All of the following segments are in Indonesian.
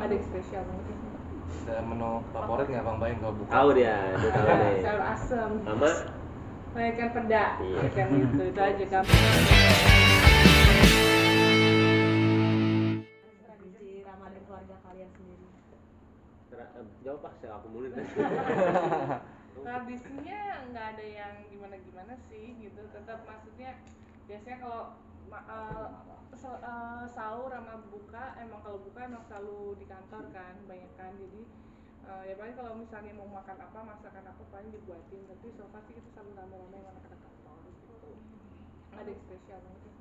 Ada yang spesial banget ya. Ada menu favorit nggak Bang Baim kalau buka? Tahu dia tahu deh. Sayur asem. Sama Ikan peda. Iya. Ikan itu aja kan. Tradisi Ramadan keluarga kalian sendiri. jawab pak, saya akumulin. Tradisinya nggak ada yang gimana-gimana sih gitu. Tetap maksudnya biasanya kalau sahur sama buka emang kalau buka emang selalu di kantor kan banyak kan, jadi ya paling kalau misalnya mau makan apa masakan apa paling dibuatin, tapi so far sih kita selalu rame-rame sama anak-anak kantor gitu. Ada yang spesial banget ya.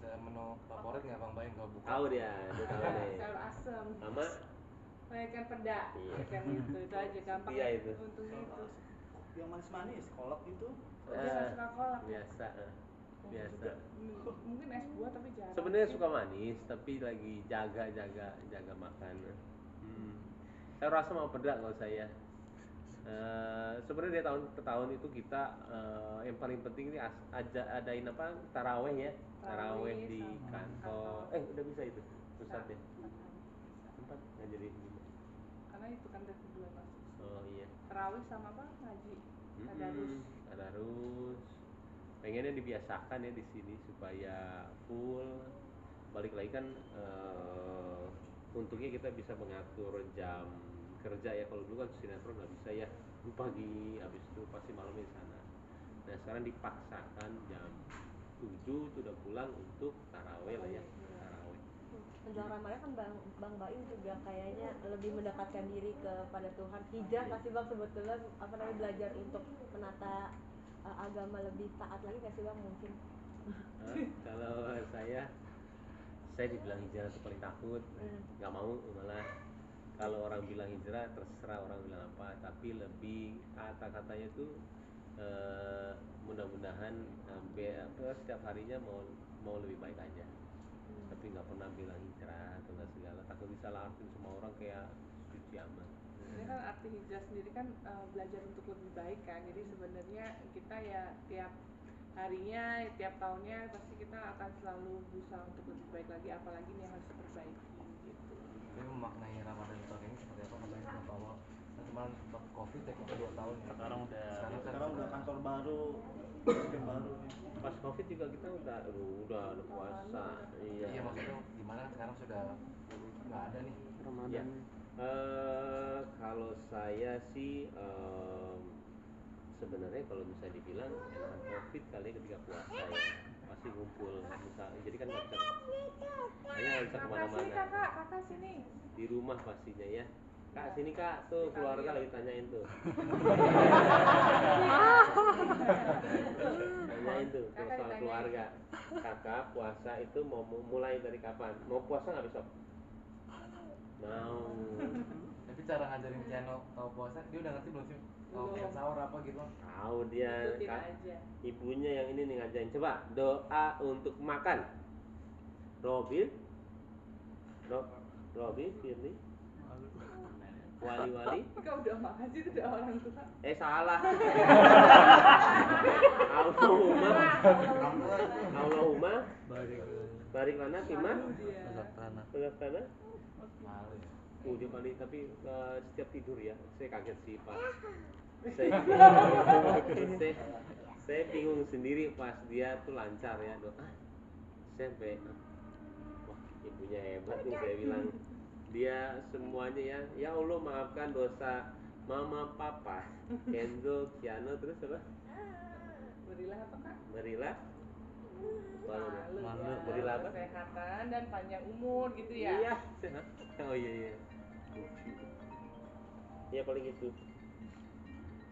Ada menu favorit nggak Bang Baim kalau buka? Tahu dia tahu deh. Sayur asem. Sama Ikan peda. Iya. Ikan itu aja gampang. Iya itu. Untungnya itu. Yang manis-manis, kolak itu Dia nggak suka kolak. biasa. Biasa. Mungkin es buah tapi jarang. Sebenarnya suka manis, tapi lagi jaga makan. Saya rasa mau peda kalau saya. Sebenarnya dari tahun ke tahun itu kita yang paling penting ini adain apa, taraweh ya, taraweh di kantor. Udah bisa itu pusatnya. 4 nggak jadi 5. Karena itu kan dari bulan masuk. Oh iya. Tarawih sama apa ngaji. Tadarus. Pengennya dibiasakan ya di sini supaya full. Balik lagi kan untungnya kita bisa mengatur jam kerja ya. Kalau dulu kan sinetron nggak bisa ya, pagi habis itu pasti malamnya di sana. Nah sekarang dipaksakan jam 7 sudah pulang untuk taraweh lah ya. Taraweh. Menjelang Ramadan kan Bang Baim juga kayaknya lebih mendekatkan diri kepada Tuhan. Hijrah pasti Bang sebetulnya belajar untuk menata agama lebih taat lagi nggak sih Bang mungkin? Kalau saya dibilang hijrah itu paling takut, nggak mau malah. Kalau orang bilang hijrah terserah orang bilang apa, tapi lebih kata-katanya tuh mudah-mudahan setiap harinya mau lebih baik aja. Tapi nggak pernah bilang hijrah atau nggak segala, takut disalah artiin semua orang kayak suci amat. Ini kan arti hijrah sendiri kan belajar untuk lebih baik kan, jadi sebenarnya kita ya tiap harinya, tiap tahunnya pasti kita akan selalu berusaha untuk lebih baik lagi, apalagi nih yang harus diperbaiki gitu. Tapi memaknai Ramadan tahun ini seperti apa Bang Baim? Kenapa awal? Kan kemarin sempat COVID ya, kita 2 tahun. sekarang Sekarang udah kantor baru, sistem baru nih. Pas covid juga kita udah ada puasa. Iya maksudnya gimana, sekarang sudah nggak ada nih Ya. Kalau saya sih sebenarnya kalau bisa dibilang enakan covid kali ketika puasa ya, pasti ngumpul jadi kan nggak bisa kemana-mana. Kakak sini. Di rumah pastinya ya. Kak sini kak, tuh keluarga lagi tanyain tuh. Tanyain tuh soal keluarga. Kakak puasa itu mau mulai dari kapan? Mau puasa nggak besok? Mau. Tapi cara ngajarin Ciano tahu puasa, dia udah ngerti belum sih? Tahu sahur apa gitu? Tahu dia. Aja. Ibunya yang ini nih ngajarin. Coba doa untuk makan. Robin, Firly, Wali. Kau udah makan sih, itu udah orang tua. Salah. Allahumma barik lana fima razaqtana. Malu ya. Dia paling tapi setiap tidur ya, saya kaget sih Pak. Saya bingung sendiri pas dia tuh lancar ya doa. Sampai wah ibunya hebat nih, saya bilang. Dia semuanya ya Allah maafkan dosa mama papa Kenzo, Kiano, terus apa? Berilah apa kak? Berilah Malu. Berilah apa? Kesehatan dan panjang umur gitu ya. Iya. Oh iya. Iya paling itu.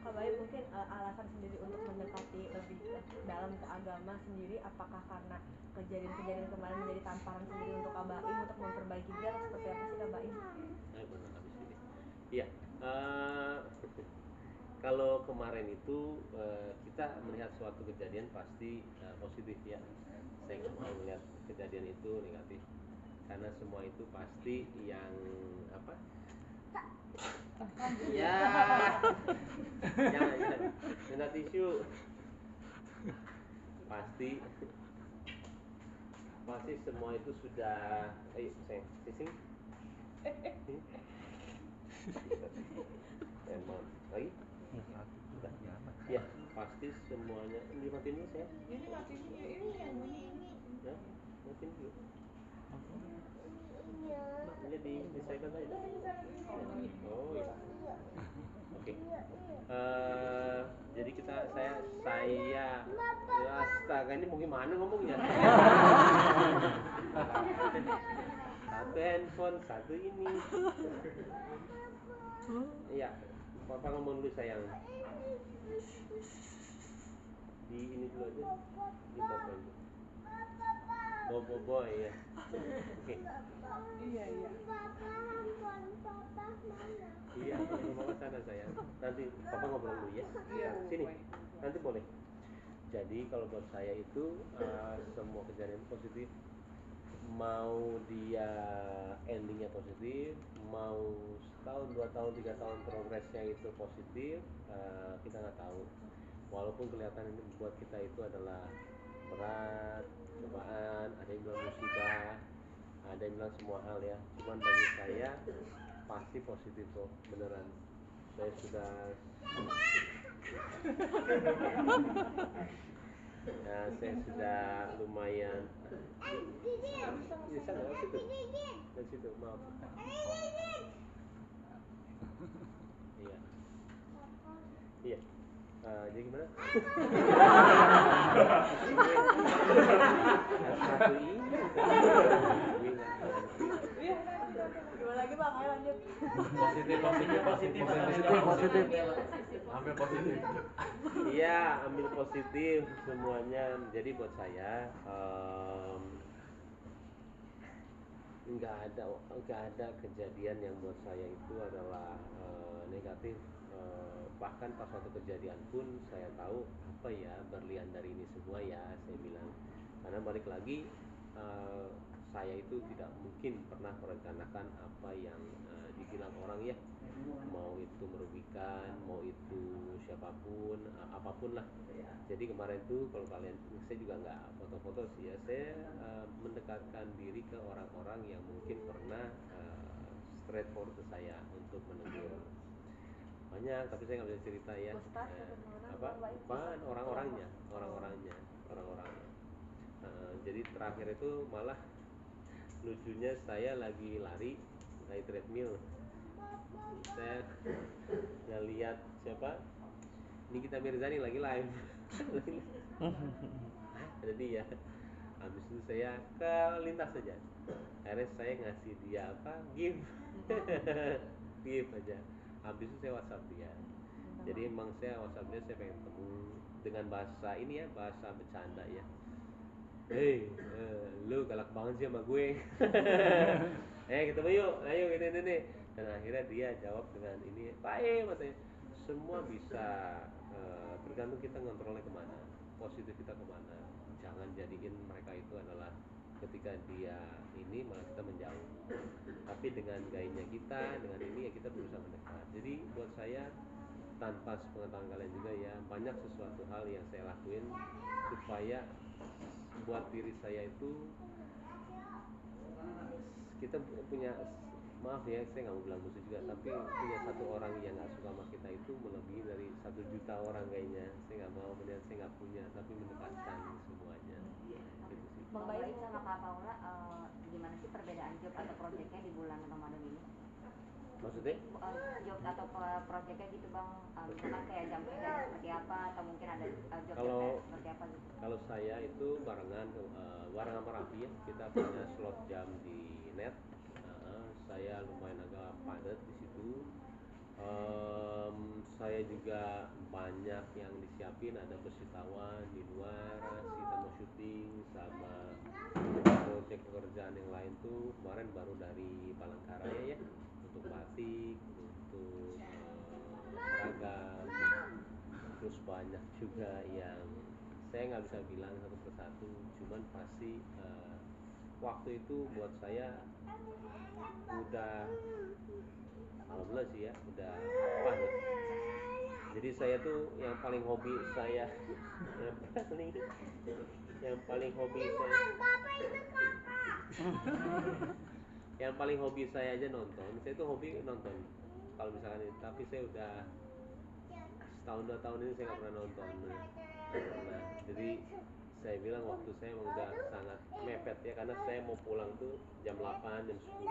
Kak Baim mungkin alasan sendiri untuk mendekati lebih dalam ke agama sendiri, apakah karena kejadian-kejadian kemarin menjadi tamparan sendiri untuk Kak Baim untuk memperbaiki diri, atau seperti apa sih Kak Baim? Benar habis ini. Iya. Kalau kemarin itu kita melihat suatu kejadian pasti positif ya. Saya nggak mau melihat kejadian itu negatif, karena semua itu pasti yang apa? Ya, jangan minta tisu. Pasti semua itu sudah. Ayo, sising. Emang lagi udah ya pasti semuanya dimatiin dulu saya Ini mati ini yang bunyi ini. ya matiin dulu jadi di silent aja oh iya oke. Jadi saya astaga ini mau gimana ngomongnya satu handphone satu ini iya papa ngomong dulu sayang di ini dulu aja di papa dulu bobo ya oke Iya. iya mama sana sayang nanti papa ngobrol dulu ya Iya, sini baik. nanti boleh jadi kalau buat saya itu semua kejadian positif mau dia endingnya positif mau setahun 2 tahun 3 tahun progresnya itu positif kita nggak tahu walaupun kelihatan ini buat kita itu adalah berat cobaan ada yang bilang musibah ada yang bilang semua hal ya cuman bagi saya pasti positif kok beneran saya sudah ya saya sudah lumayan bisa nggak dari situ maaf iya iya jadi gimana satu ini Gimana lagi bang, ayo lanjut. Positif ambil positif iya ambil positif semuanya jadi buat saya nggak ada kejadian yang buat saya itu adalah negatif bahkan pas suatu kejadian pun saya tahu apa ya berlian dari ini semua ya saya bilang karena balik lagi saya itu tidak mungkin pernah merencanakan apa yang dibilang orang ya mau itu merugikan mau itu siapapun apapun lah jadi kemarin tuh kalau kalian saya juga nggak foto-foto sih ya saya mendekatkan diri ke orang-orang yang mungkin pernah straightforward ke saya untuk menegur banyak tapi saya nggak bisa cerita ya bukan orang-orangnya jadi terakhir itu malah lucunya saya lagi lari treadmill saya ngeliat siapa Nikita Mirzani lagi live ada dia habis itu saya ke lintas saja akhirnya saya ngasih dia apa gift gift aja habis itu saya WhatsApp dia jadi emang saya WhatsApp dia saya pengen ketemu dengan bahasa ini ya bahasa bercanda ya hei lu galak banget sih sama gue ketemu yuk ayo ini dan akhirnya dia jawab dengan ini baik katanya semua bisa tergantung kita ngontrolnya kemana positif kita kemana jangan jadiin mereka itu adalah ketika dia ini malah kita menjauh tapi dengan gayanya kita dengan ini ya kita berusaha mendekat jadi buat saya tanpa sepengetahuan kalian juga ya banyak sesuatu hal yang saya lakuin supaya buat diri saya itu kita punya maaf ya saya nggak mau bilang musuh juga tapi punya satu orang yang nggak suka sama kita itu melebihi dari 1 juta orang kayaknya saya nggak mau melihat saya nggak punya tapi mendekatkan semuanya gitu sih. Bang Bayu sama Kak Paula gimana sih perbedaan job atau proyeknya di bulan Ramadan ini? Maksudnya? Job atau proyeknya gitu Bang, misalkan kayak jam kerja seperti apa atau mungkin ada job seperti apa gitu? Kalau saya itu barengan sama Raffi ya kita punya slot jam di net saya lumayan agak padat di situ saya juga banyak yang disiapin ada bersitawan di luar kita mau syuting sama proyek pekerjaan yang lain tuh kemarin baru dari Palangkaraya ya untuk batik untuk seragam terus banyak juga yang saya nggak bisa bilang satu persatu cuman pasti waktu itu buat saya udah alhamdulillah sih ya udah padat jadi saya tuh yang paling hobi saya yang paling hobi saya aja nonton saya tuh hobi nonton kalau misalkan ini, tapi saya udah setahun 2 tahun ini saya nggak pernah nonton. Nah, jadi saya bilang waktu saya emang udah sangat mepet ya, karena saya mau pulang tuh jam 8 jam 10